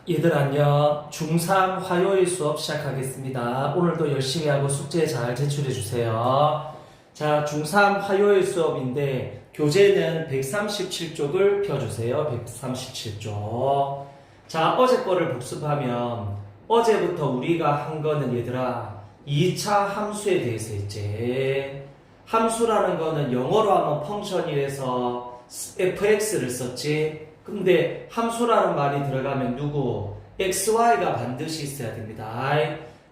얘들 안녕. 중3 화요일 수업 시작하겠습니다. 오늘도 열심히 하고 숙제 잘 제출해 주세요. 자, 중3 화요일 수업인데 교재는 137쪽을 펴주세요. 137쪽. 자, 어제 거를 복습하면 어제부터 우리가 한 거는 얘들아 2차 함수에 대해서 했지. 함수라는 거는 영어로 하면 펑션이라서 fx를 썼지. 근데 함수라는 말이 들어가면 누구? xy가 반드시 있어야 됩니다.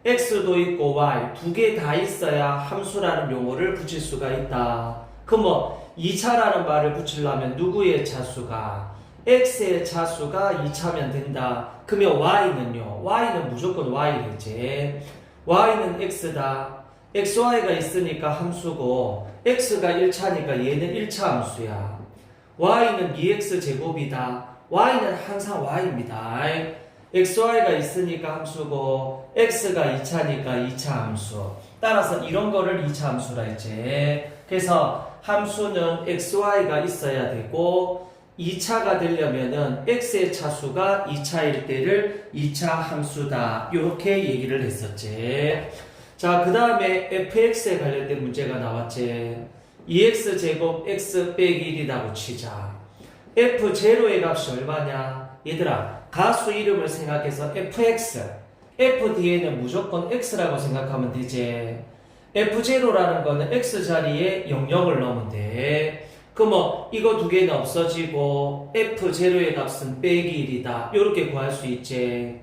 x도 있고 y 두 개 다 있어야 함수라는 용어를 붙일 수가 있다. 그럼 뭐 2차라는 말을 붙이려면 누구의 차수가? x의 차수가 2차면 된다. 그러면 y는요? y는 무조건 y겠지. y는 x다. xy가 있으니까 함수고 x가 1차니까 얘는 1차 함수야. y는 2x제곱이다. y는 항상 y입니다. xy가 있으니까 함수고 x가 2차니까 2차 함수. 따라서 이런 거를 2차 함수라 했지. 그래서 함수는 xy가 있어야 되고 2차가 되려면은 x의 차수가 2차일 때를 2차 함수다. 이렇게 얘기를 했었지. 자, 그 다음에 fx에 관련된 문제가 나왔지. 2x제곱 x 빼기 1이라고 치자. f0의 값이 얼마냐? 얘들아, 가수 이름을 생각해서 fx. f 뒤에는 무조건 x라고 생각하면 되지. f0라는 거는 x 자리에 00을 넣으면 돼. 그럼 뭐 이거 두 개는 없어지고 f0의 값은 빼기 1이다. 이렇게 구할 수 있지.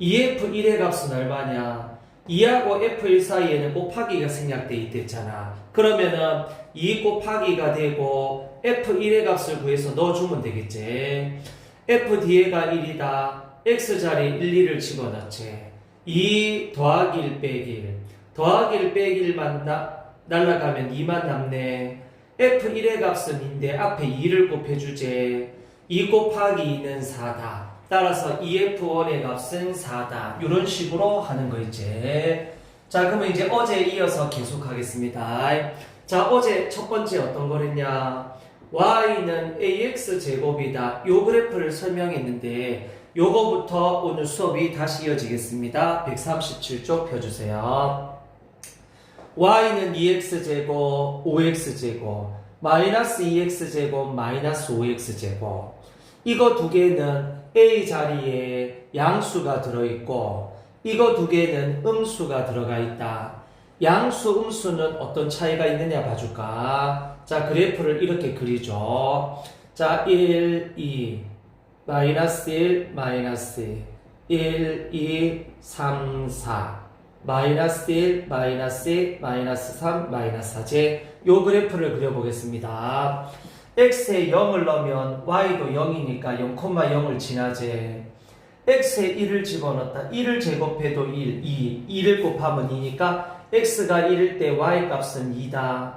2f1의 값은 얼마냐? 2하고 f1 사이에는 곱하기가 생략돼 있댔잖아. 그러면은 2 곱하기가 되고 f1의 값을 구해서 넣어주면 되겠지. f 뒤에가 1이다. x 자리에 1, 2를 집어넣지. 2 더하기 1 빼기 1. 더하기 1 빼기 1만 날라가면 2만 남네. f1의 값은 2인데 앞에 2를 곱해주지. 2 곱하기 2는 4다. 따라서 2f1의 값은 4다. 이런 식으로 하는 거 있지. 자, 그러면 이제 어제 이어서 계속하겠습니다. 자, 어제 첫 번째 어떤 거랬냐? y는 ax제곱이다. 요 그래프를 설명했는데 요거부터 오늘 수업이 다시 이어지겠습니다. 137쪽 펴주세요. y는 2x제곱, 5x제곱, 마이너스 2x제곱, 마이너스 5x제곱. 이거 두 개는 a 자리에 양수가 들어있고 이거 두 개는 음수가 들어가 있다. 양수, 음수는 어떤 차이가 있느냐 봐줄까? 자, 그래프를 이렇게 그리죠. 자, 1, 2, 마이너스 1, 마이너스 1, 2, 3, 4, 마이너스 1, 마이너스 2, 마이너스 3, 마이너스 4제. 요 그래프를 그려보겠습니다. x에 0을 넣으면 y도 0이니까 0,0을 지나지. x에 1을 집어넣었다. 1을 제곱해도 1, 2를 곱하면 2니까 x가 1일 때 y 값은 2다.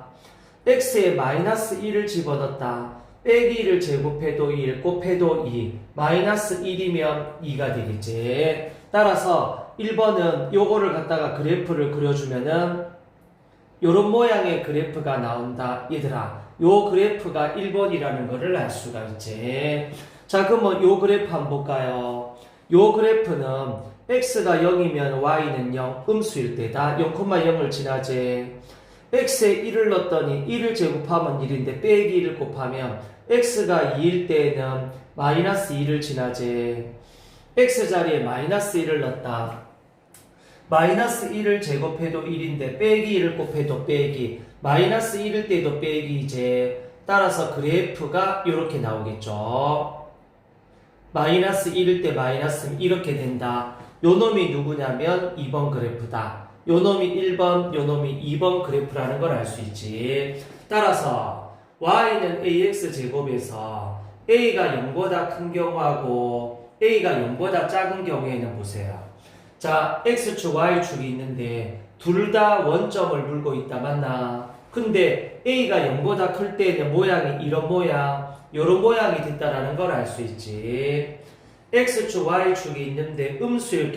x에 마이너스 1을 집어넣었다. 빼기 1을 제곱해도 1, 곱해도 2, 마이너스 1이면 2가 되겠지. 따라서 1번은 요거를 갖다가 그래프를 그려주면은 요런 모양의 그래프가 나온다. 얘들아, 요 그래프가 1번이라는 거를 알 수가 있지. 자, 그러면 요 그래프 한번 볼까요? 요 그래프는 x가 0이면 y는 0, 음수일 때다. 0,0을 지나지. x에 1을 넣었더니 1을 제곱하면 1인데 빼기 1을 곱하면 x가 2일 때는 마이너스 2를 지나지. x 자리에 마이너스 1을 넣었다. 마이너스 1을 제곱해도 1인데 빼기 1을 곱해도 빼기, 마이너스 1일 때도 빼기이제. 따라서 그래프가 이렇게 나오겠죠. 마이너스 1일 때 마이너스는 이렇게 된다. 요 놈이 누구냐면 2번 그래프다. 요 놈이 1번, 요 놈이 2번 그래프라는 걸 알 수 있지. 따라서 y는 ax제곱에서 a가 0보다 큰 경우하고 a가 0보다 작은 경우에는 보세요. 자, x축, y축이 있는데 둘 다 원점을 물고 있다. 맞나? 근데 a가 0보다 클 때는 모양이 이런 모양, 요런 모양이 됐다라는 걸 알 수 있지. x축, y축이 있는데 음수일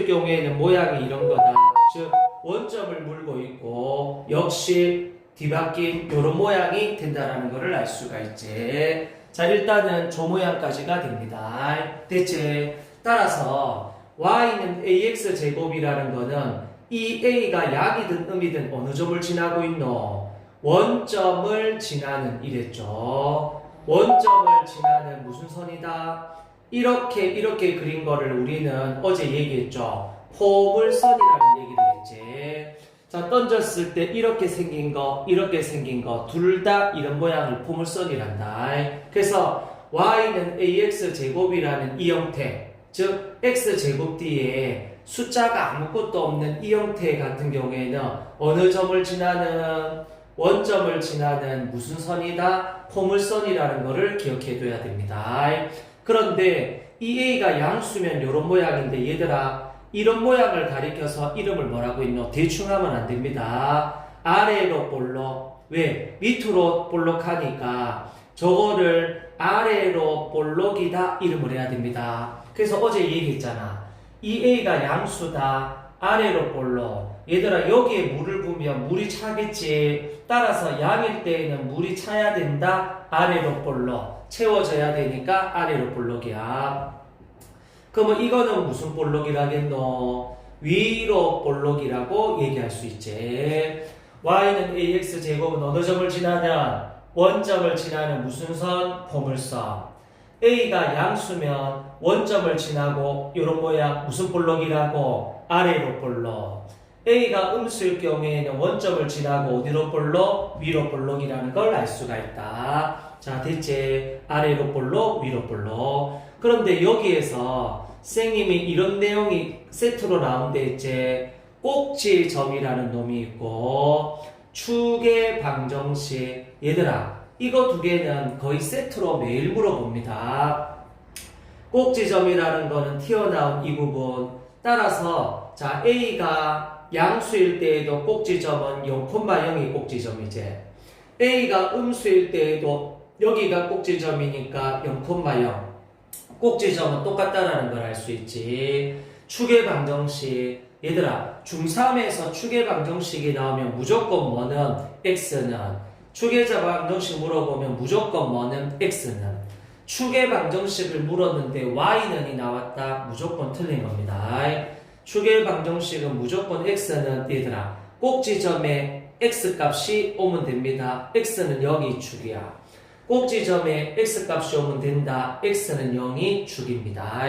경우에는 모양이 이런 거다. 즉 원점을 물고 있고 역시 뒤바뀐 요런 모양이 된다라는 것을 알 수가 있지. 자, 일단은 조 모양까지가 됩니다. 됐지? 따라서 y는 ax 제곱이라는 거는 이 a가 약이든 음이든 어느 점을 지나고 있노? 원점을 지나는 이랬죠. 원점을 지나는 무슨 선이다? 이렇게 그린 거를 우리는 어제 얘기했죠. 포물선이라는 얘기를 했지. 자, 던졌을 때 이렇게 생긴 거, 둘 다 이런 모양을 포물선이란다. 그래서 y는 ax 제곱이라는 이 형태, 즉 x제곱 뒤에 숫자가 아무것도 없는 이 형태 같은 경우에는 어느 점을 지나는? 원점을 지나는 무슨 선이다? 포물선이라는 거를 기억해 둬야 됩니다. 그런데 이 a가 양수면 이런 모양인데 얘들아, 이런 모양을 가리켜서 이름을 뭐라고 했노? 대충 하면 안 됩니다. 아래로 볼록. 왜? 밑으로 볼록하니까 저거를 아래로 볼록이다 이름을 해야 됩니다. 그래서 어제 얘기했잖아. 이 a가 양수다. 아래로 볼록. 얘들아, 여기에 물을 부으면 물이 차겠지. 따라서 양일 때에는 물이 차야 된다. 아래로 볼록. 채워져야 되니까 아래로 볼록이야. 그러면 이거는 무슨 볼록이라겠노? 위로 볼록이라고 얘기할 수 있지. y는 ax 제곱은 어느 점을 지나냐? 원점을 지나는 무슨 선? 포물선. a가 양수면 원점을 지나고 이런 모양 무슨 볼록이라고? 아래로 볼록. a가 음수일 경우에는 원점을 지나고 어디로 볼록? 위로 볼록이라는 걸 알 수가 있다. 자, 됐지? 아래로 볼록, 위로 볼록. 그런데 여기에서 선생님이 이런 내용이 세트로 나온데 있지. 꼭지점이라는 놈이 있고 축의 방정식. 얘들아, 이거 두 개는 거의 세트로 매일 물어봅니다. 꼭지점이라는 거는 튀어나온 이 부분. 따라서 자, a가 양수일 때에도 꼭지점은 0,0이 꼭지점이지. a가 음수일 때에도 여기가 꼭지점이니까 0,0. 꼭지점은 똑같다라는 걸 알 수 있지. 축의 방정식. 얘들아, 중3에서 축의 방정식이 나오면 무조건 뭐는? x는. 축의 방정식 물어보면 무조건 뭐는? x는. 축의 방정식을 물었는데 y는이 나왔다. 무조건 틀린 겁니다. 축의 방정식은 무조건 x는 얘들아, 꼭지점에 x 값이 오면 됩니다. x는 0이 축이야. 꼭지점에 x값이 오면 된다. x는 0이 축입니다.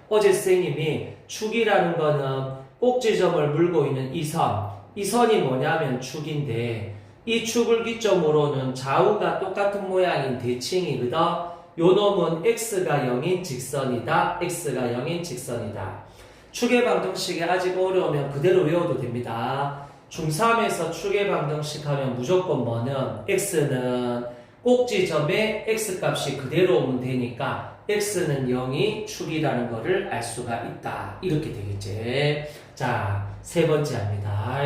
어제 선생님이 축이라는 거는 꼭지점을 물고 있는 이 선. 이 선이 뭐냐면 축인데 이 축을 기점으로는 좌우가 똑같은 모양인 대칭이거든. 요 놈은 x가 0인 직선이다. x가 0인 직선이다. 축의 방정식이 아직 어려우면 그대로 외워도 됩니다. 중3에서 축의 방정식 하면 무조건 뭐는? x는 꼭지점에 x값이 그대로 오면 되니까 x는 0이 축이라는 것을 알 수가 있다. 이렇게 되겠지. 자, 세 번째 합니다.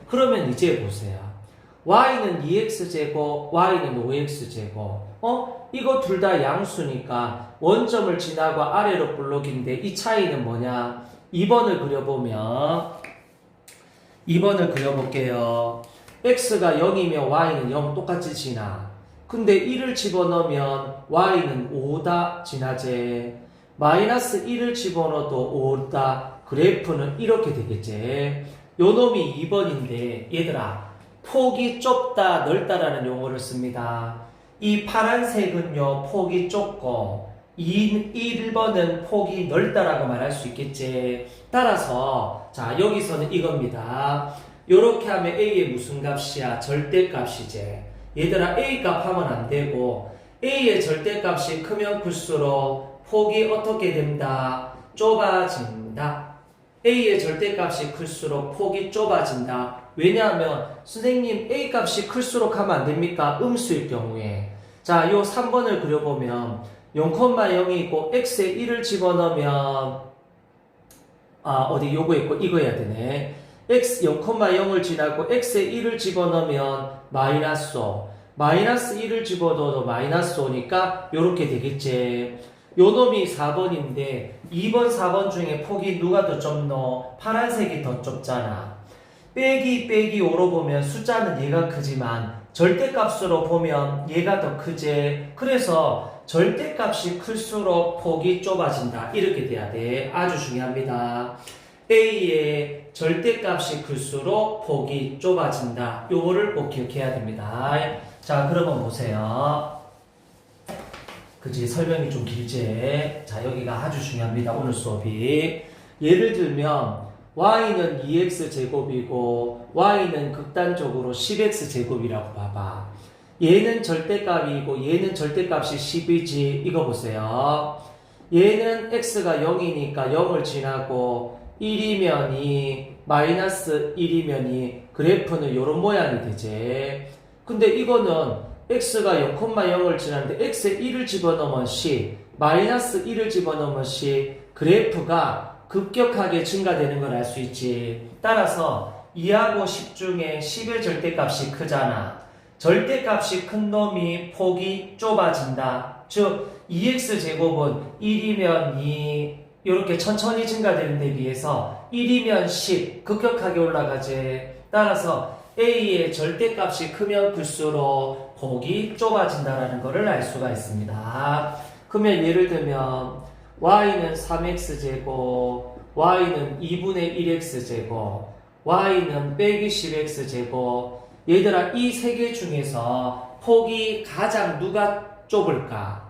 그러면 이제 보세요. y는 2x제곱, y는 5x제곱. 이거 둘 다 양수니까 원점을 지나고 아래로 볼록인데 이 차이는 뭐냐? 2번을 그려볼게요. x가 0이면 y는 0 똑같이 지나. 근데 1을 집어넣으면 y는 5다 지나지. 마이너스 1을 집어넣어도 5다. 그래프는 이렇게 되겠지. 요 놈이 2번인데 얘들아, 폭이 좁다 넓다라는 용어를 씁니다. 이 파란색은요 폭이 좁고 1번은 폭이 넓다라고 말할 수 있겠지. 따라서 자, 여기서는 이겁니다. 요렇게 하면 a의 무슨 값이야? 절대값이지. 얘들아, a 값 하면 안 되고 a의 절대값이 크면 클수록 폭이 어떻게 된다? 좁아진다. a의 절대값이 클수록 폭이 좁아진다. 왜냐하면 선생님 a 값이 클수록 하면 안 됩니까? 음수일 경우에. 자, 요 3번을 그려보면 0,0이 있고 x에 1을 집어넣으면 요거 있고 이거 해야 되네. x 0,0을 지나고 x에 1을 집어넣으면 마이너스 5. 마이너스 1을 집어넣어도 마이너스 5니까 요렇게 되겠지. 요 놈이 4번인데 2번, 4번 중에 폭이 누가 더 좁노? 파란색이 더 좁잖아. 빼기 5로 보면 숫자는 얘가 크지만 절대값으로 보면 얘가 더 크지. 그래서 절대값이 클수록 폭이 좁아진다. 이렇게 돼야 돼. 아주 중요합니다. A의 절대값이 클수록 폭이 좁아진다. 요거를 꼭 기억해야 됩니다. 자, 그러면 보세요. 그치, 설명이 좀 길지. 자, 여기가 아주 중요합니다. 오늘 수업이. 예를 들면 y는 2x 제곱이고 y는 극단적으로 10x 제곱이라고 봐봐. 얘는 절대값이고 얘는 절대값이 10이지. 이거 보세요. 얘는 x가 0이니까 0을 지나고 1이면 2, 마이너스 1이면 2, 그래프는 이런 모양이 되지. 근데 이거는 x가 0,0을 지났는데 x에 1을 집어넣으면 10, 마이너스 1을 집어넣으면 10, 그래프가 급격하게 증가되는 걸 알 수 있지. 따라서 2하고 10 중에 10의 절대값이 크잖아. 절대값이 큰 놈이 폭이 좁아진다. 즉 2x 제곱은 1이면 2 이렇게 천천히 증가되는 데 비해서 1이면 10 급격하게 올라가지. 따라서 A의 절대값이 크면 클수록 폭이 좁아진다는 것을 알 수가 있습니다. 그러면 예를 들면 y는 3x 제곱, y는 2분의 1x 제곱, y는 빼기 10x 제곱. 얘들아, 이 세 개 중에서 폭이 가장 누가 좁을까?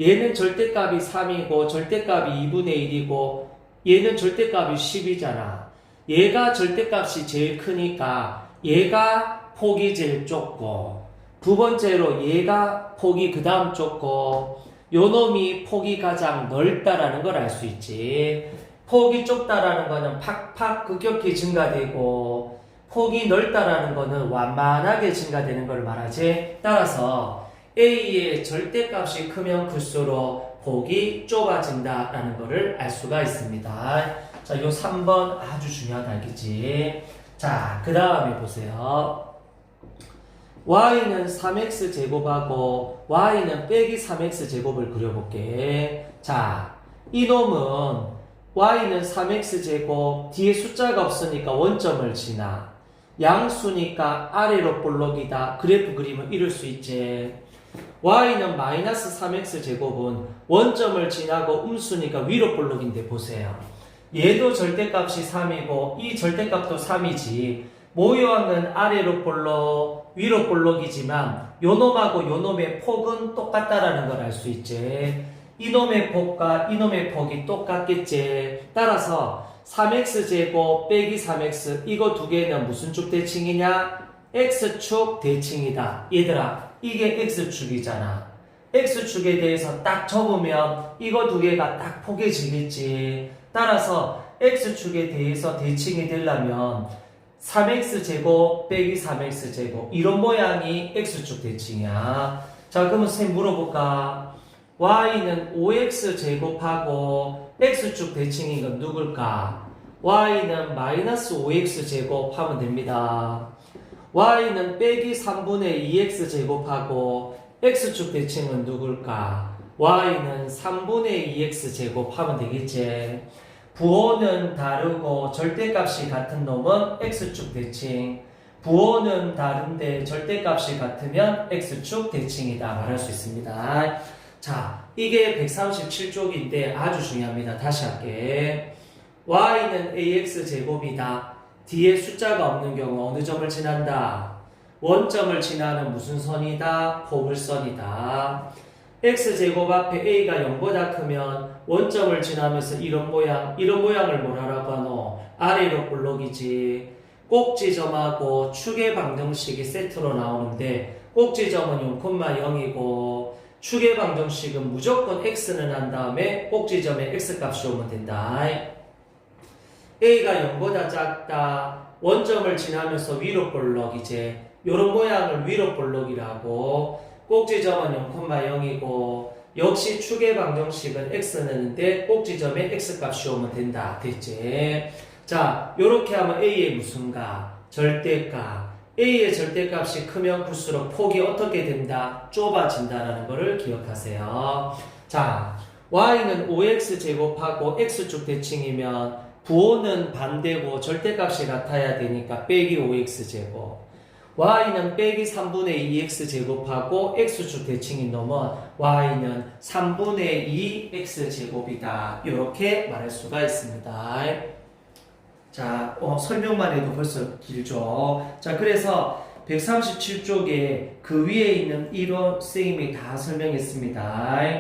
얘는 절대값이 3이고 절대값이 2분의 1이고 얘는 절대값이 10이잖아. 얘가 절대값이 제일 크니까 얘가 폭이 제일 좁고, 두 번째로 얘가 폭이 그 다음 좁고, 요 놈이 폭이 가장 넓다라는 걸 알 수 있지. 폭이 좁다라는 거는 팍팍 급격히 증가되고, 폭이 넓다라는 거는 완만하게 증가되는 걸 말하지. 따라서 A의 절대값이 크면 클수록 폭이 좁아진다라는 거를 알 수가 있습니다. 자, 요 3번 아주 중요하다, 알겠지? 자, 그 다음에 보세요. y는 3x 제곱하고 y는 빼기 3x 제곱을 그려볼게. 자, 이놈은 y는 3x 제곱, 뒤에 숫자가 없으니까 원점을 지나. 양수니까 아래로 볼록이다. 그래프 그리면 이럴 수 있지. y는 마이너스 3x 제곱은 원점을 지나고 음수니까 위로 볼록인데 보세요. 얘도 절대값이 3이고 이 절대값도 3이지. 모형은 아래로 볼록, 위로 볼록이지만 요놈하고 요놈의 폭은 똑같다라는 걸 알 수 있지. 이놈의 폭과 이놈의 폭이 똑같겠지. 따라서 3x제곱 빼기 3x 이거 두 개는 무슨 쭉 대칭이냐? x축 대칭이다. 얘들아, 이게 x축이잖아. x축에 대해서 딱 접으면 이거 두 개가 딱 포개지겠지. 따라서 x축에 대해서 대칭이 되려면 3x제곱 빼기 3x제곱 이런 모양이 x축 대칭이야. 자, 그러면 선생님 물어볼까? y는 5x제곱하고 x축 대칭인 건 누굴까? y는 마이너스 5x제곱 하면 됩니다. y는 빼기 3분의 2x제곱하고 x축 대칭은 누굴까? y는 3분의 2x제곱 하면 되겠지. 부호는 다르고 절대값이 같은 놈은 x축 대칭, 부호는 다른데 절대값이 같으면 x축 대칭이다 말할 수 있습니다. 자, 이게 137쪽인데 아주 중요합니다. 다시 할게. y는 ax제곱이다. 뒤에 숫자가 없는 경우 어느 점을 지난다? 원점을 지나는 무슨 선이다? 포물선이다. x제곱 앞에 a가 0보다 크면 원점을 지나면서 이런 모양을 뭐라고 하노? 아래로 볼록이지. 꼭지점하고 축의 방정식이 세트로 나오는데 꼭지점은 0,0이고 축의 방정식은 무조건 x는 한 다음에 꼭지점에 x값이 오면 된다. a가 0보다 작다. 원점을 지나면서 위로 볼록 요런 모양을 위로 볼록이라고. 꼭지점은 0,0이고 역시 축의 방정식은 x는데 꼭지점에 x값이 오면 된다. 됐지? 자, 요렇게 하면 a의 무슨가? 절대값. a의 절대값이 크면 클수록 폭이 어떻게 된다? 좁아진다라는 것을 기억하세요. 자, y는 5x 제곱하고 x축 대칭이면 부호는 반대고 절대값이 같아야 되니까 빼기 5x 제곱. y는 빼기 3분의 2x 제곱하고 x축 대칭인 놈은 y는 3분의 2x 제곱이다. 이렇게 말할 수가 있습니다. 자, 설명만 해도 벌써 길죠. 자, 그래서 137쪽에 그 위에 있는 이론 쌤이 다 설명했습니다.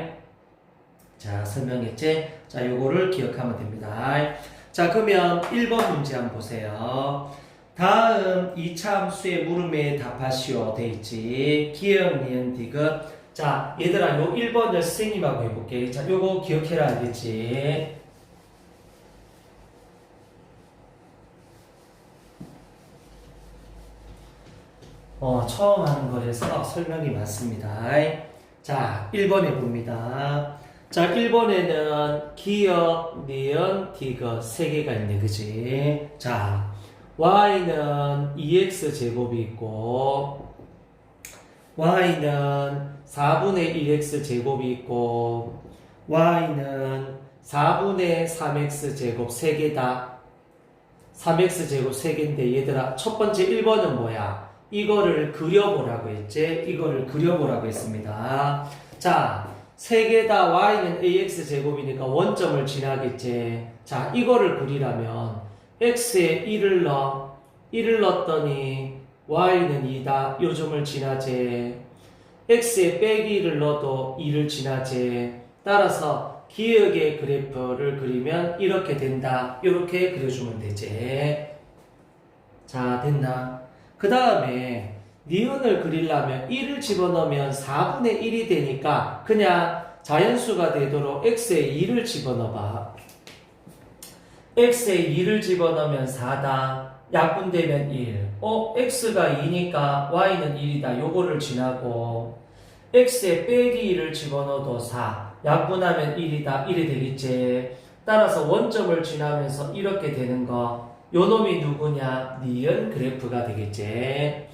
자, 설명했지? 자, 요거를 기억하면 됩니다. 자, 그러면 1번 문제 한번 보세요. 다음 2차 함수의 물음에 답하시오 돼 있지. 기억, 니은, 디귿. 자, 얘들아, 요 1번을 선생님하고 해볼게. 자, 요거 기억해라 알겠지? 처음 하는 거라서 설명이 많습니다. 자, 1번에 봅니다. 자, 1번에는 기억, 니은, 디귿 3개가 있네, 그지? 자, y는 2x 제곱이 있고, y는 4분의 1x 제곱이 있고, y는 4분의 3x 제곱 3개다. 3x 제곱 3개인데, 얘들아, 첫 번째 1번은 뭐야? 이거를 그려보라고 했지? 이거를 그려보라고 했습니다. 자, 3개 다 y는 ax 제곱이니까 원점을 지나겠지. 자, 이거를 그리려면 x에 1을 넣어. 1을 넣었더니 y는 2다. 요 점을 지나지. x에 빼기 1을 넣어도 2를 지나지. 따라서 기억의 그래프를 그리면 이렇게 된다. 이렇게 그려주면 되지. 자, 됐나? 그 다음에 니은을 그리려면 1을 집어넣으면 4분의 1이 되니까 그냥 자연수가 되도록 x에 2를 집어넣어봐. x에 2를 집어넣으면 4다. 약분되면 1. x가 2니까 y는 1이다. 요거를 지나고 x에 빼기 1을 집어넣어도 4. 약분하면 1이다. 1이 되겠지. 따라서 원점을 지나면서 이렇게 되는 거. 요 놈이 누구냐? 니은 그래프가 되겠지.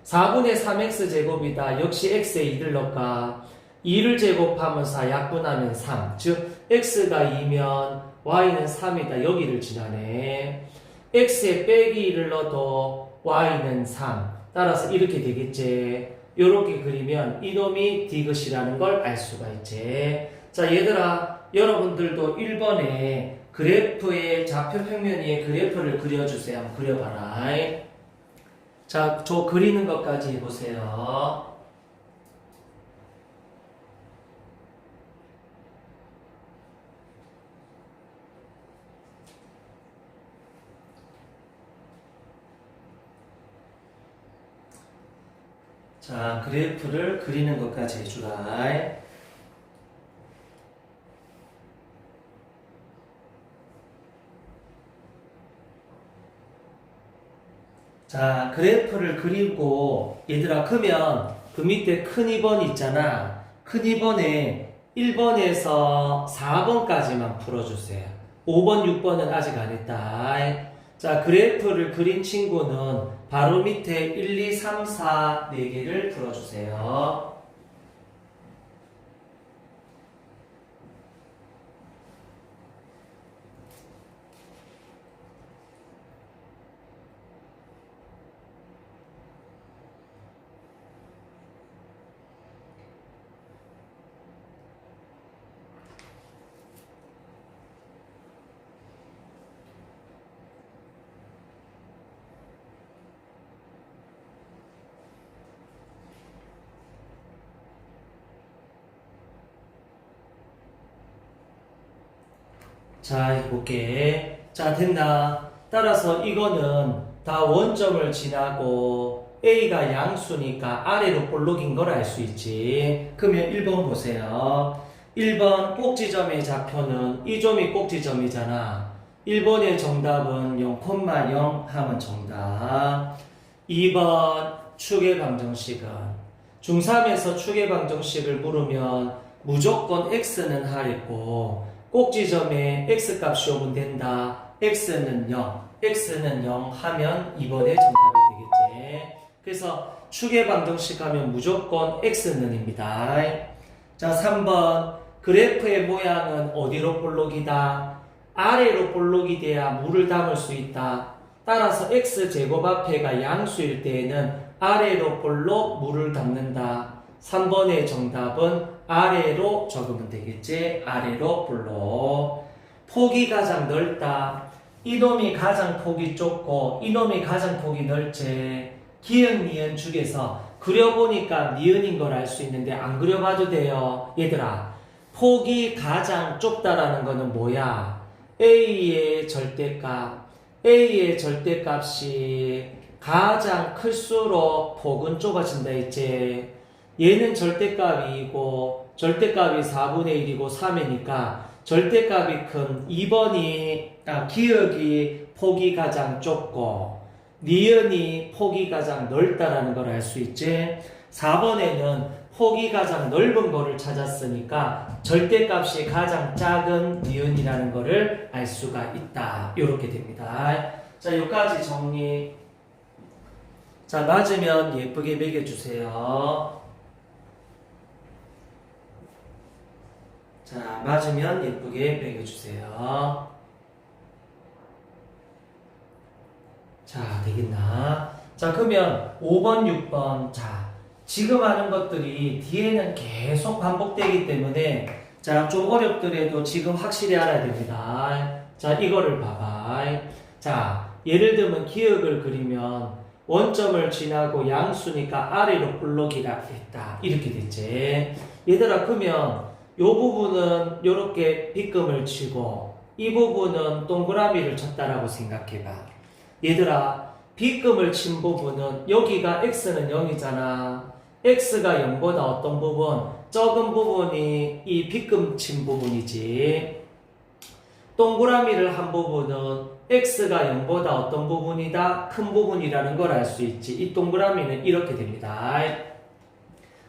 4분의 3x 제곱이다. 역시 x에 2를 넣을까? 2를 제곱하면 4, 약분하면 3. 즉 x가 2면 y는 3이다. 여기를 지나네. x에 빼기 1을 넣어도 y는 3. 따라서 이렇게 되겠지. 요렇게 그리면 이놈이 디귿이라는 걸 알 수가 있지. 자, 얘들아, 여러분들도 1번에 그래프의 좌표 평면 위에 그래프를 그려주세요. 한번 그려봐라. 자, 저 그리는 것까지 해보세요. 자, 그래프를 그리는 것까지 해주라. 자, 그래프를 그리고 얘들아, 그러면 그 밑에 큰 2번 있잖아. 큰 2번에 1번에서 4번까지만 풀어주세요. 5번, 6번은 아직 안 했다. 자, 그래프를 그린 친구는 바로 밑에 1, 2, 3, 4, 4개를 풀어주세요. 자, 해볼게. 자, 됐나? 따라서 이거는 다 원점을 지나고 A가 양수니까 아래로 볼록인 걸 알 수 있지. 그러면 1번 보세요. 1번 꼭지점의 좌표는 이 점이 꼭지점이잖아. 1번의 정답은 0,0 하면 정답. 2번 축의 방정식은 중3에서 축의 방정식을 물으면 무조건 x는 하랬고 꼭지점에 x값이 오면 된다. x는 0, x는 0 하면 2번의 정답이 되겠지. 그래서 축의 방정식 하면 무조건 x는입니다. 자, 3번 그래프의 모양은 어디로 볼록이다? 아래로 볼록이 돼야 물을 담을 수 있다. 따라서 x제곱 앞에가 양수일 때에는 아래로 볼록 물을 담는다. 3번의 정답은 아래로 적으면 되겠지. 아래로 볼록. 폭이 가장 넓다. 이놈이 가장 폭이 좁고 이놈이 가장 폭이 넓지. 기역 니은 중에서 그려보니까 니은인 걸 알 수 있는데 안 그려봐도 돼요. 얘들아, 폭이 가장 좁다라는 거는 뭐야? A의 절대값. A의 절대값이 가장 클수록 폭은 좁아진다 했지. 얘는 절대값이고 절대값이 4분의 1이고 3이니까 절대값이 큰 2번이 기역이 폭이 가장 좁고 니은이 폭이 가장 넓다라는 걸 알 수 있지. 4번에는 폭이 가장 넓은 거를 찾았으니까 절대값이 가장 작은 니은이라는 거를 알 수가 있다. 이렇게 됩니다. 자, 여기까지 정리. 자, 맞으면 예쁘게 매겨주세요. 자, 맞으면 예쁘게 매겨주세요. 자, 되겠나? 자, 그러면 5번, 6번. 자, 지금 하는 것들이 뒤에는 계속 반복되기 때문에 자, 좀 어렵더라도 지금 확실히 알아야 됩니다. 자, 이거를 봐봐. 자, 예를 들면 기역을 그리면 원점을 지나고 양수니까 아래로 볼록이라 했다. 이렇게 됐지. 얘들아, 그러면 요 부분은 요렇게 빗금을 치고 이 부분은 동그라미를 쳤다라고 생각해봐. 얘들아, 빗금을 친 부분은 여기가 x는 0이잖아. x가 0보다 어떤 부분? 적은 부분이 이 빗금 친 부분이지. 동그라미를 한 부분은 x가 0보다 어떤 부분이다? 큰 부분이라는 걸 알 수 있지. 이 동그라미는 이렇게 됩니다.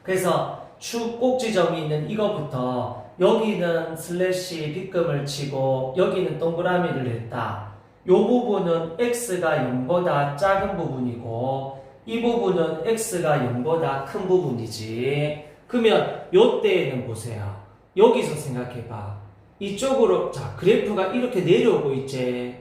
그래서 축 꼭지점이 있는 이거부터 여기는 슬래시 빗금을 치고 여기는 동그라미를 했다. 요 부분은 x가 0보다 작은 부분이고 이 부분은 x가 0보다 큰 부분이지. 그러면 요 때에는 보세요. 여기서 생각해봐. 이쪽으로 자 그래프가 이렇게 내려오고 있지.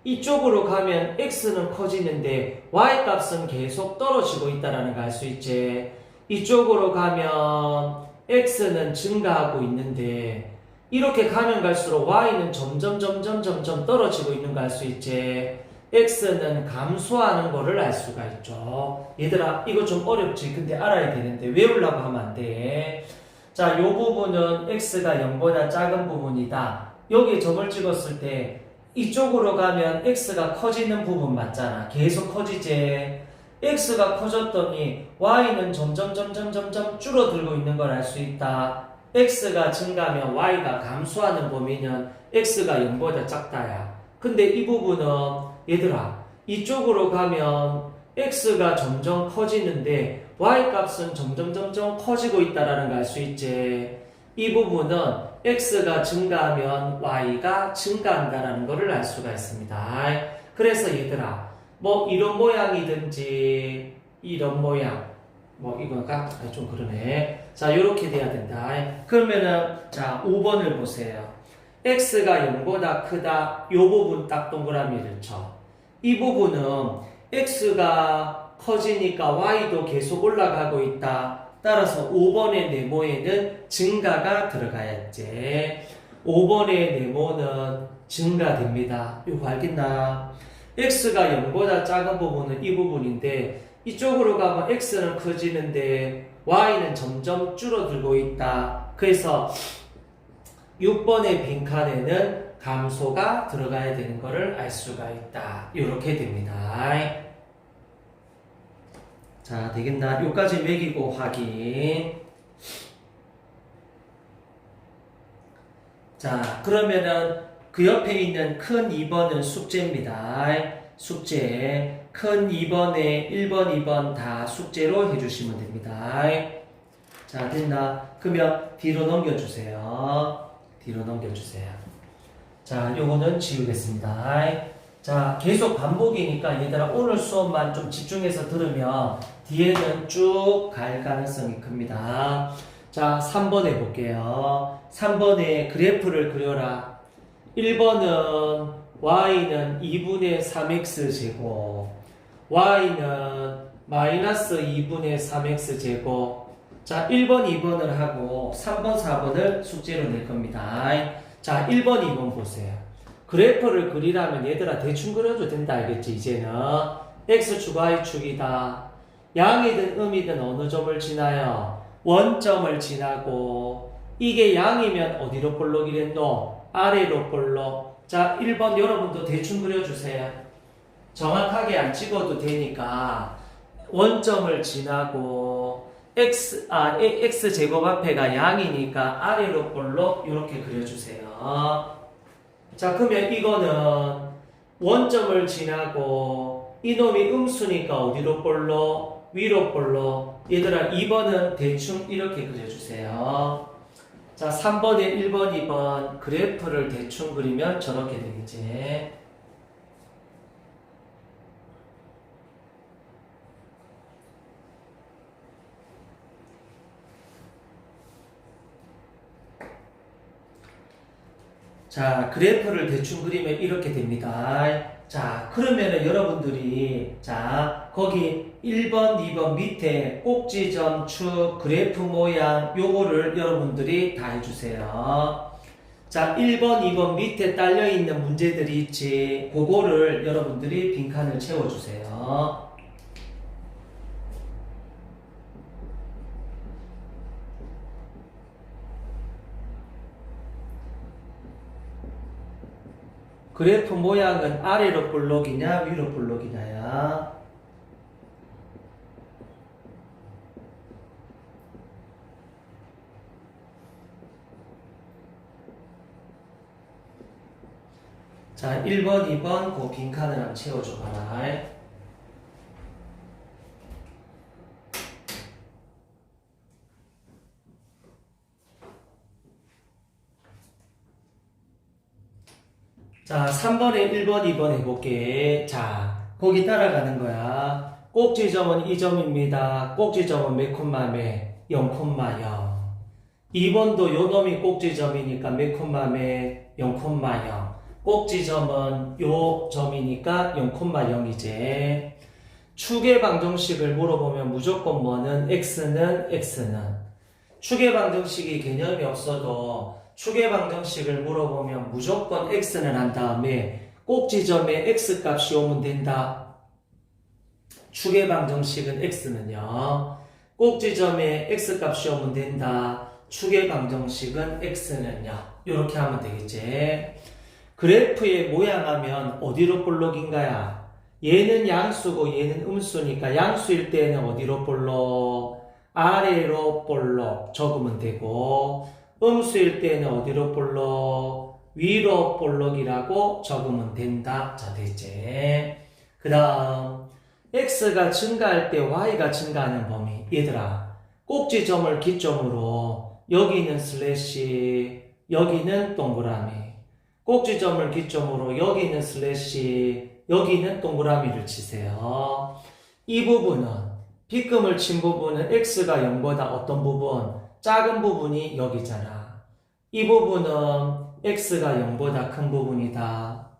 이쪽으로 가면 x는 커지는데 y 값은 계속 떨어지고 있다는 걸 알 수 있지. 이쪽으로 가면 x는 증가하고 있는데 이렇게 가면 갈수록 y는 점점 떨어지고 있는 걸 알 수 있지. x는 감소하는 거를 알 수가 있죠. 얘들아, 이거 좀 어렵지. 근데 알아야 되는데 외우려고 하면 안 돼. 자, 요 부분은 x가 0보다 작은 부분이다. 여기에 점을 찍었을 때 이쪽으로 가면 x가 커지는 부분 맞잖아. 계속 커지지. x가 커졌더니 y는 점점 줄어들고 있는 걸 알 수 있다. x가 증가하면 y가 감소하는 범위는 x가 0보다 작다야. 근데 이 부분은 얘들아, 이쪽으로 가면 x가 점점 커지는데 y 값은 점점 커지고 있다라는 걸 알 수 있지. 이 부분은 x가 증가하면 y가 증가한다라는 것을 알 수가 있습니다. 그래서 얘들아, 뭐 이런 모양이든지 이런 모양, 뭐 이거가 좀 그러네. 자, 요렇게 돼야 된다. 그러면은 자 5번을 보세요. x가 0보다 크다. 요 부분 딱 동그라미를 쳐. 이 부분은 x가 커지니까 y도 계속 올라가고 있다. 따라서 5번의 네모에는 증가가 들어가야지. 5번의 네모는 증가됩니다. 이거 알겠나? x가 0보다 작은 부분은 이 부분인데 이쪽으로 가면 x는 커지는데 y는 점점 줄어들고 있다. 그래서 6번의 빈칸에는 감소가 들어가야 되는 것을 알 수가 있다. 이렇게 됩니다. 자, 되겠나? 여기까지 매기고 확인. 자, 그러면은 그 옆에 있는 큰 2번은 숙제입니다. 숙제. 큰 2번에 1번, 2번 다 숙제로 해주시면 됩니다. 자, 됐나? 그러면 뒤로 넘겨주세요. 뒤로 넘겨주세요. 자, 요거는 지우겠습니다. 자, 계속 반복이니까 얘들아 오늘 수업만 좀 집중해서 들으면 뒤에는 쭉 갈 가능성이 큽니다. 자, 3번 해볼게요. 3번에 그래프를 그려라. 1번은 y는 2분의 3x 제곱, y는 마이너스 2분의 3x 제곱. 자, 1번, 2번을 하고 3번, 4번을 숙제로 낼 겁니다. 자, 1번, 2번 보세요. 그래프를 그리라면 얘들아 대충 그려도 된다 알겠지? 이제는 x축, y축이다. 양이든 음이든 어느 점을 지나요? 원점을 지나고. 이게 양이면 어디로 볼록이랬노? 아래로 볼록. 자, 1번 여러분도 대충 그려주세요. 정확하게 안 찍어도 되니까 원점을 지나고 x 제곱 앞에가 양이니까 아래로 볼록 이렇게 그려주세요. 자, 그러면 이거는 원점을 지나고 이놈이 음수니까 어디로 볼록? 위로 볼록. 얘들아 2번은 대충 이렇게 그려주세요. 자, 3번에 1번, 2번 그래프를 대충 그리면 저렇게 되겠지. 자, 그래프를 대충 그리면 이렇게 됩니다. 자, 그러면은 여러분들이 자, 거기 1번, 2번 밑에 꼭지점, 축, 그래프 모양 요거를 여러분들이 다 해주세요. 자, 1번, 2번 밑에 딸려있는 문제들이 있지. 그거를 여러분들이 빈칸을 채워주세요. 그래프 모양은 아래로 볼록이냐 위로 볼록이냐야. 자, 1번, 2번 그 빈칸을 한번 채워줘봐라. 자, 3번에 1번, 2번 해볼게. 자, 거기 따라가는 거야. 꼭지점은 이 점입니다. 꼭지점은 몇 콤마 몇? 0,0. 2번도 요 놈이 꼭지점이니까 몇 콤마 몇? 0,0. 꼭지점은 요 점이니까 0,0이지. 축의 방정식을 물어보면 무조건 뭐는? x는. 축의 방정식이 개념이 없어도 축의 방정식을 물어보면 무조건 x는 한 다음에 꼭지점에 x값이 오면 된다. 축의 방정식은 x는요. 꼭지점에 x값이 오면 된다. 축의 방정식은 x는요. 이렇게 하면 되겠지. 그래프의 모양하면 어디로 볼록인가야? 얘는 양수고 얘는 음수니까 양수일 때는 어디로 볼록? 아래로 볼록 적으면 되고 음수일 때는 어디로 볼록? 위로 볼록이라고 적으면 된다. 자, 됐지? 그 다음 x가 증가할 때 y가 증가하는 범위. 얘들아 꼭지점을 기점으로 여기는 슬래시 여기는 동그라미, 꼭지점을 기점으로 여기는 슬래시 여기는 동그라미를 치세요. 이 부분은 빗금을 친 부분은 x가 0보다 어떤 부분? 작은 부분이 여기잖아. 이 부분은 x가 0보다 큰 부분이다.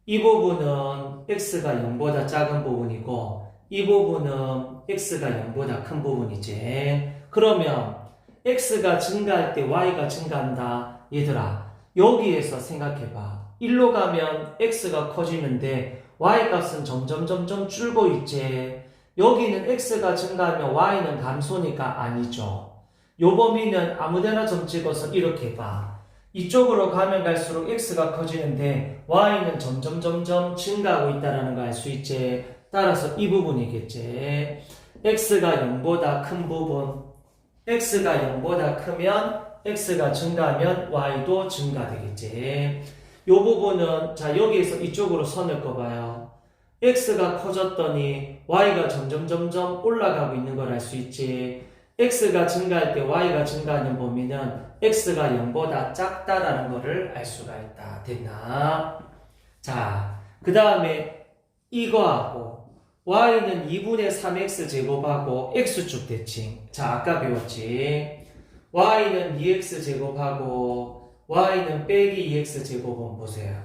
이 부분은 x가 0보다 작은 부분이고 이 부분은 x가 0보다 큰 부분이지. 그러면 x가 증가할 때 y가 증가한다. 얘들아 여기에서 생각해봐. 1로 가면 x가 커지는데 y값은 점점 줄고 있지. 여기는 x가 증가하면 y는 감소니까 아니죠. 요 범위는 아무데나 점 찍어서 이렇게 봐. 이쪽으로 가면 갈수록 x가 커지는데 y는 점점 증가하고 있다는 걸 알 수 있지. 따라서 이 부분이겠지. x가 0보다 큰 부분, x가 0보다 크면 x가 증가하면 y도 증가되겠지. 요 부분은 자 여기에서 이쪽으로 선을 꺼봐요. x가 커졌더니 y가 점점 올라가고 있는 걸 알 수 있지. x가 증가할 때 y가 증가하는 범위는 x가 0보다 작다라는 것을 알 수가 있다. 됐나? 자, 그 다음에 이거하고 y는 2분의 3x 제곱하고 x축 대칭. 자, 아까 배웠지. y는 2x 제곱하고 y는 빼기 2x 제곱은 보세요.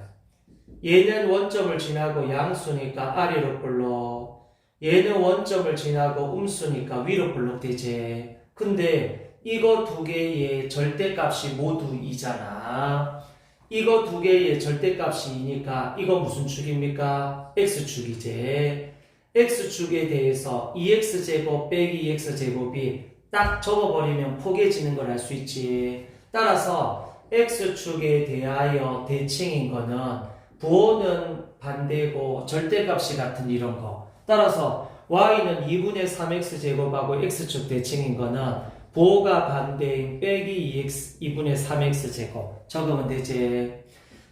얘는 원점을 지나고 양수니까 아래로 볼록, 얘는 원점을 지나고 음수니까 위로 볼록되지. 근데 이거 두 개의 절대값이 모두 2잖아. 이거 두 개의 절대값이 2니까 이거 무슨 축입니까? x축이지. x축에 대해서 2x제곱 빼기 2x제곱이 딱 접어버리면 포개지는 걸 알 수 있지. 따라서 x축에 대하여 대칭인 거는 부호는 반대고 절대값이 같은 이런 거. 따라서 y는 2분의 3x제곱하고 x축 대칭인 거는 부호가 반대인 빼기 2분의 3x제곱 적으면 되지.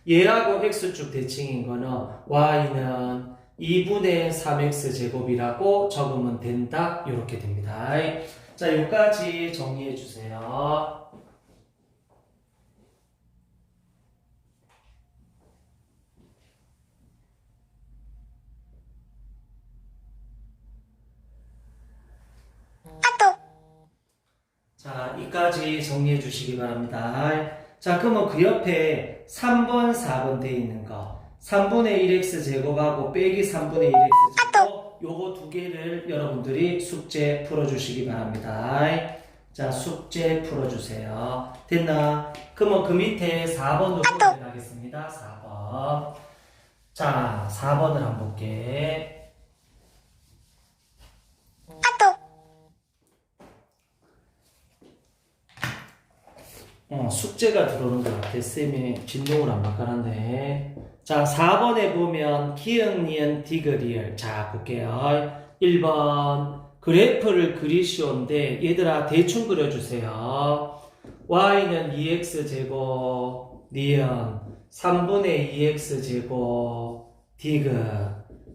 얘하고 x축 대칭인 거는 y는 2분의 3x제곱이라고 적으면 된다. 이렇게 됩니다. 자, 여기까지 정리해 주세요. 자, 이까지 정리해 주시기 바랍니다. 자, 그러면 그 옆에 3번, 4번 돼 있는 거. 3분의 1x 제곱하고 빼기 3분의 1x 제곱. 요거 두 개를 여러분들이 숙제 풀어주시기 바랍니다. 자, 숙제 풀어주세요. 됐나? 그러면 그 밑에 4번으로 가겠습니다. 4번. 자, 4번을 한번 볼게. 숙제가 들어오는 것 같아. 쌤이 진동을 안 바꿔놨네. 자, 4번에 보면 기역, 니은, 디귿, 리을. 자, 볼게요. 1번 그래프를 그리시오인데 얘들아 대충 그려주세요. y는 2x제곱 니은 3분의 2x제곱 디귿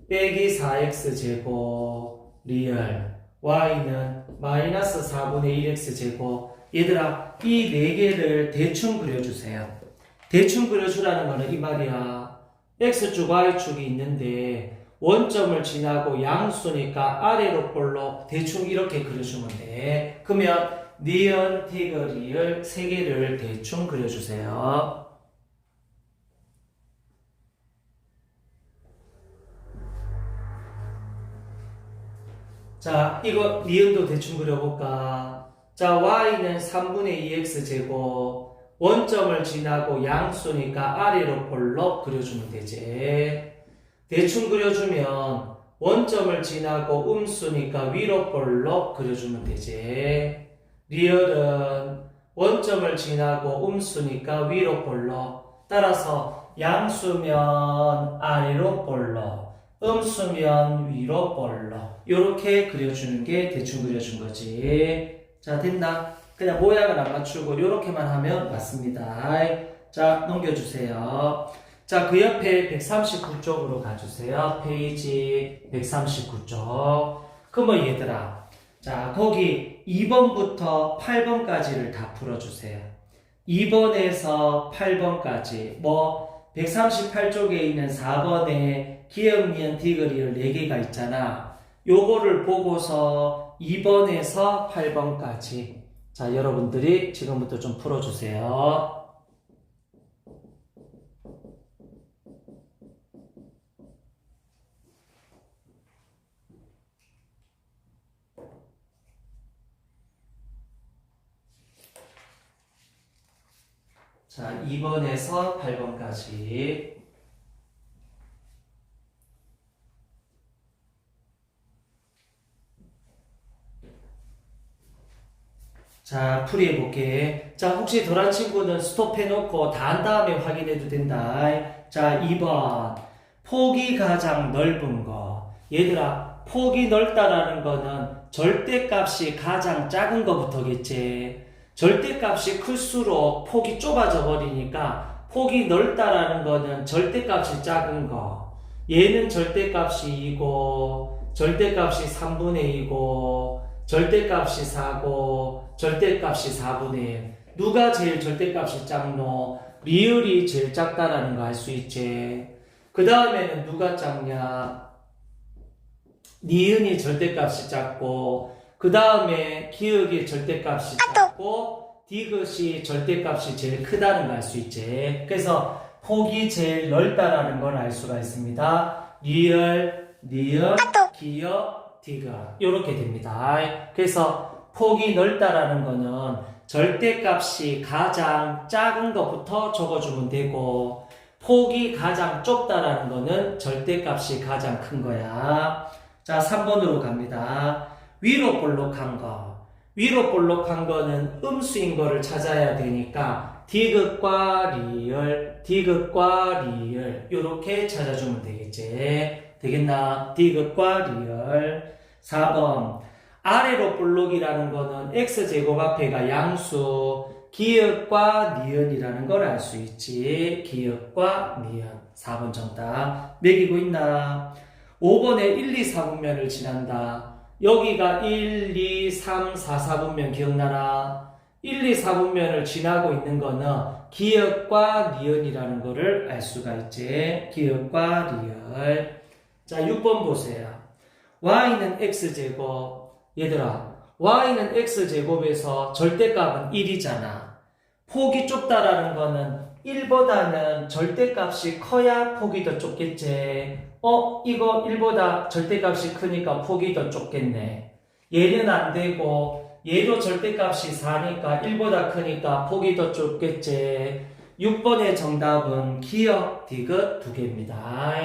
빼기 4x제곱 리을 y는 마이너스 4분의 1x제곱. 얘들아 이 네 개를 대충 그려주세요. 대충 그려주라는 거는 이 말이야. x축 y축이 있는데 원점을 지나고 양수니까 아래로 볼록 대충 이렇게 그려주면 돼. 그러면 니은, 디귿, 리을 세 개를 대충 그려주세요. 자, 이거 니은도 대충 그려볼까? 자, y는 3분의 2x제곱 원점을 지나고 양수니까 아래로 볼록 그려주면 되지. 대충 그려주면 원점을 지나고 음수니까 위로 볼록 그려주면 되지. 리얼은 원점을 지나고 음수니까 위로 볼록. 따라서 양수면 아래로 볼록, 음수면 위로 볼록. 요렇게 그려주는 게 대충 그려준 거지. 자, 됐나? 그냥 모양을 안 맞추고 요렇게만 하면 맞습니다. 자, 넘겨주세요. 자, 그 옆에 139쪽으로 가주세요. 페이지 139쪽. 그러면 얘들아, 자, 거기 2번부터 8번까지를 다 풀어주세요. 2번에서 8번까지, 138쪽에 있는 4번에 기역, 니은, 디귿, 리을 4개가 있잖아. 요거를 보고서 2번에서 8번까지. 자, 여러분들이 지금부터 좀 풀어주세요. 자, 2번에서 8번까지. 자, 풀이해볼게. 자, 혹시 덜 한 친구는 스톱해놓고 다 한 다음에 확인해도 된다. 자, 2번. 폭이 가장 넓은 거. 얘들아, 폭이 넓다라는 거는 절대값이 가장 작은 거부터겠지. 절대값이 클수록 폭이 좁아져 버리니까 폭이 넓다라는 거는 절대값이 작은 거. 얘는 절대값이 2고, 절대값이 3분의 2고, 절대값이 4고, 절대값이 4분의 1. 누가 제일 절대값이 작노? 리을이 제일 작다라는 거 알 수 있지. 그 다음에는 누가 작냐? 니은이 절대값이 작고, 그 다음에 기역이 절대값이 작고, 디귿이 절대값이 제일 크다는 거 알 수 있지. 그래서 폭이 제일 넓다라는 걸 알 수가 있습니다. 리을, 니은, 기역, 디귿 이렇게 됩니다. 그래서 폭이 넓다라는 거는 절대값이 가장 작은 것부터 적어주면 되고 폭이 가장 좁다라는 거는 절대값이 가장 큰 거야. 자, 3번으로 갑니다. 위로 볼록한 거. 위로 볼록한 거는 음수인 거를 찾아야 되니까 디귿과 리을, 디귿과 리을 이렇게 찾아주면 되겠지. 되겠나? 디귿과 리을. 4번. 아래로 볼록이라는 거는 x제곱 앞에가 양수, 기역과 니은이라는 걸 알 수 있지. 기역과 니은. 4번 정답. 매기고 있나? 5번에 1, 2, 4분면을 지난다. 여기가 1, 2, 3, 4, 4분면 기억나나? 1, 2, 4분면을 지나고 있는 거는 기역과 니은이라는 거를 알 수가 있지. 기역과 니은. 자, 6번 보세요. y는 x제곱. 얘들아, y는 x제곱에서 절대값은 1이잖아. 폭이 좁다라는 거는 1보다는 절대값이 커야 폭이 더 좁겠지. 이거 1보다 절대값이 크니까 폭이 더 좁겠네. 얘는 안 되고 얘도 절대값이 4니까 1보다 크니까 폭이 더 좁겠지. 6번의 정답은 기역, 디귿 두 개입니다.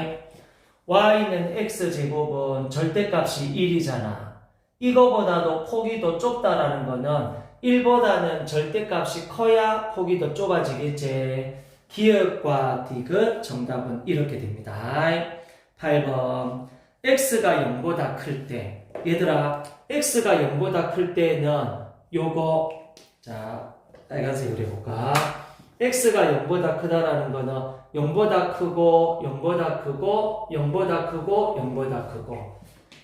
y는 x제곱은 절대값이 1이잖아. 이거보다도 폭이 더 좁다라는 거는 1보다는 절대값이 커야 폭이 더 좁아지겠지. 기역과 디귿 정답은 이렇게 됩니다. 8번. x가 0보다 클 때. 얘들아, x가 0보다 클 때는 요거, 자, 빨간색으로 해볼까? x가 0보다 크다라는 거는 0보다 크고, 0보다 크고, 0보다 크고, 0보다 크고.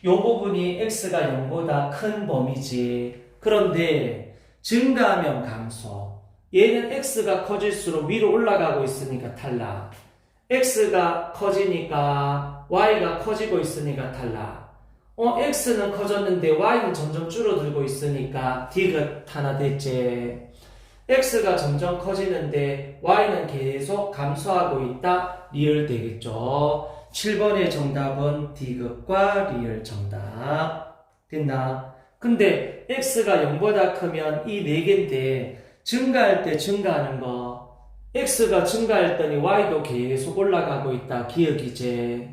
요 부분이 x가 0보다 큰 범위지. 그런데 증가하면 감소. 얘는 x가 커질수록 위로 올라가고 있으니까 탈락. x가 커지니까 y가 커지고 있으니까 탈락. x는 커졌는데 y는 점점 줄어들고 있으니까 디귿 하나 됐지. x가 점점 커지는데 y는 계속 감소하고 있다. 리을 되겠죠. 7번의 정답은 디귿과 리을 정답. 됐나? 근데 x가 0보다 크면 이 4개인데 증가할 때 증가하는 거 x가 증가했더니 y도 계속 올라가고 있다. 기억이지.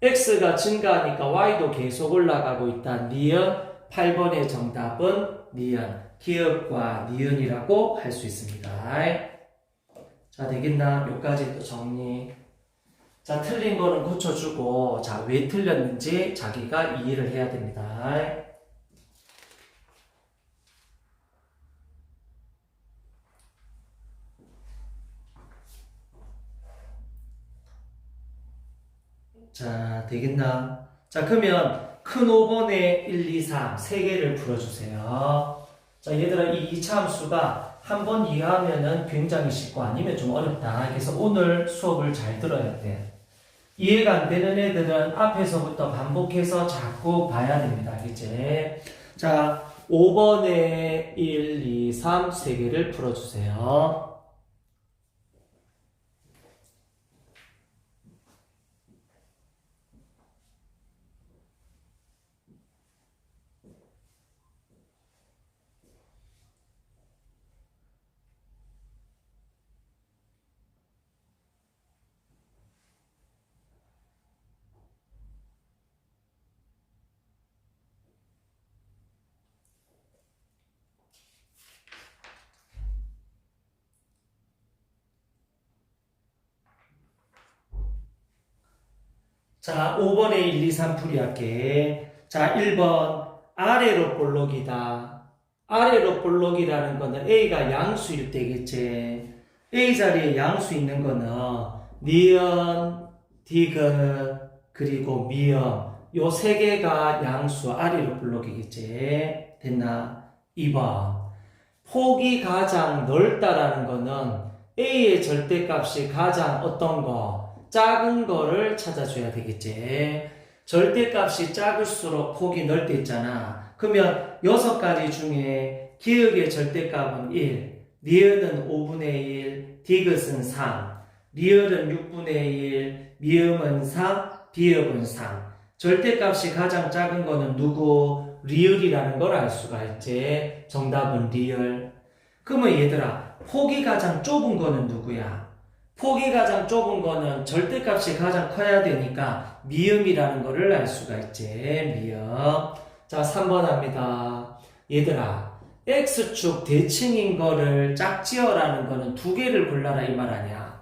x가 증가하니까 y도 계속 올라가고 있다. 니은. 8번의 정답은 니은. 기억과 니은이라고 할 수 있습니다. 자, 되겠나? 여기까지 또 정리. 자, 틀린 거는 고쳐주고, 자, 왜 틀렸는지 자기가 이해를 해야 됩니다. 자, 되겠나? 자, 그러면 큰 5번에 1, 2, 3, 3개를 풀어주세요. 자, 얘들아, 이 이차함수가 한 번 이해하면은 굉장히 쉽고 아니면 좀 어렵다. 그래서 오늘 수업을 잘 들어야 돼. 이해가 안 되는 애들은 앞에서부터 반복해서 자꾸 봐야 됩니다. 알겠지? 자, 5번에 1, 2, 3, 3개를 풀어주세요. 자, 5번에 1, 2, 3 풀이할게. 자, 1번. 아래로 볼록이다. 아래로 볼록이라는 거는 A가 양수일 때겠지. A 자리에 양수 있는 거는 니은, 디귿, 그리고 미음. 요 세 개가 양수 아래로 볼록이겠지. 됐나? 2번. 폭이 가장 넓다라는 거는 A의 절대값이 가장 어떤 거? 작은 거를 찾아줘야 되겠지. 절대값이 작을수록 폭이 넓게 있잖아. 그러면 6가지 중에 기역의 절대값은 1, 니은은 5분의 1, 디귿은 3, 리을은 6분의 1, 미음은 3, 비읍은 3. 절대값이 가장 작은 거는 누구? 리을이라는 걸 알 수가 있지. 정답은 리을. 그러면 얘들아, 폭이 가장 좁은 거는 누구야? 폭이 가장 좁은 거는 절대값이 가장 커야 되니까 미음이라는 거를 알 수가 있지. 미음. 자, 3번 합니다. 얘들아, X축 대칭인 거를 짝지어라는 거는 두 개를 골라라 이 말 아니야.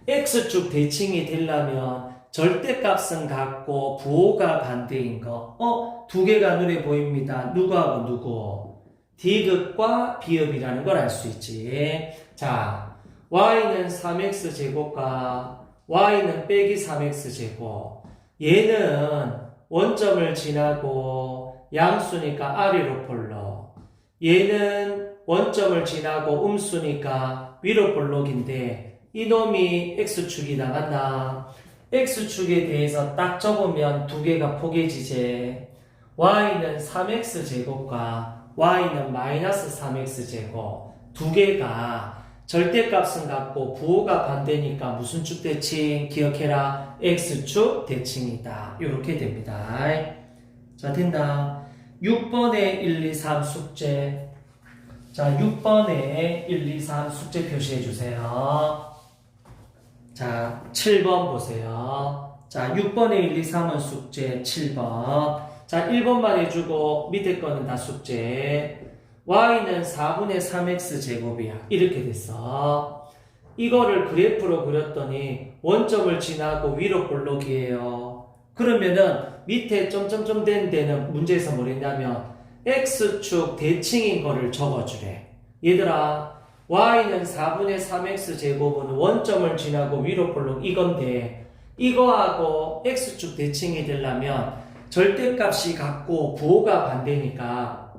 X축 대칭이 되려면 절대값은 같고 부호가 반대인 거. 두 개가 눈에 보입니다. 누구하고 누구? D극과 B읍이라는 걸 알 수 있지. 자, Y는 3X 제곱과 Y는 빼기 3X 제곱. 얘는 원점을 지나고 양수니까 아래로 볼록. 얘는 원점을 지나고 음수니까 위로 볼록인데 이놈이 X축이 나갔나? X축에 대해서 딱 접으면 두 개가 포개지지. Y는 3X 제곱과 Y는 마이너스 3X 제곱. 두 개가 절대값은 같고 부호가 반대니까 무슨 축 대칭? 기억해라. X축 대칭이다. 이렇게 됩니다. 자, 된다. 6번에 1, 2, 3 숙제. 자, 6번에 1, 2, 3 숙제 표시해 주세요. 자, 7번 보세요. 자, 6번에 1, 2, 3은 숙제 7번. 자, 1번만 해주고 밑에 거는 다 숙제. Y는 4분의 3X 제곱이야. 이렇게 됐어. 이거를 그래프로 그렸더니 원점을 지나고 위로 볼록이에요. 그러면은 밑에 점점점 된 데는 문제에서 뭐랬냐면 X축 대칭인 거를 적어주래. 얘들아, Y는 4분의 3X 제곱은 원점을 지나고 위로 볼록 이건데 이거하고 X축 대칭이 되려면 절대값이 같고 부호가 반대니까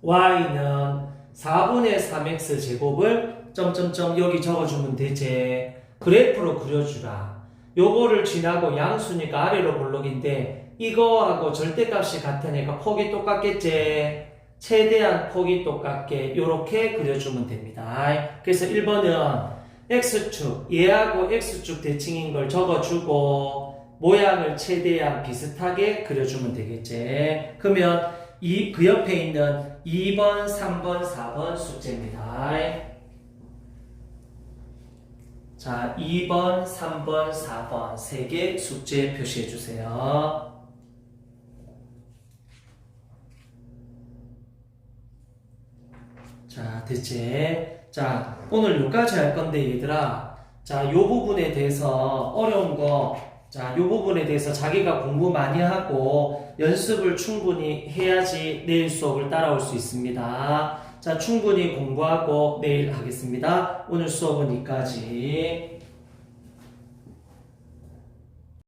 Y는 4분의 3X 제곱을 점점점 여기 적어주면 되지. 그래프로 그려주라. 요거를 지나고 양수니까 아래로 볼록인데 이거하고 절대값이 같으니까 폭이 똑같겠지. 최대한 폭이 똑같게 요렇게 그려주면 됩니다. 그래서 1번은 X축, 얘하고 X축 대칭인 걸 적어주고 모양을 최대한 비슷하게 그려주면 되겠지. 그러면 그 옆에 있는 2번, 3번, 4번 숙제입니다. 자, 2번, 3번, 4번 세 개 숙제 표시해 주세요. 자, 됐지? 자, 오늘 여기까지 할 건데 얘들아, 자, 요 부분에 대해서 어려운 거, 자, 요 부분에 대해서 자기가 공부 많이 하고 연습을 충분히 해야지 내일 수업을 따라올 수 있습니다. 자, 충분히 공부하고 내일 하겠습니다. 오늘 수업은 여기까지.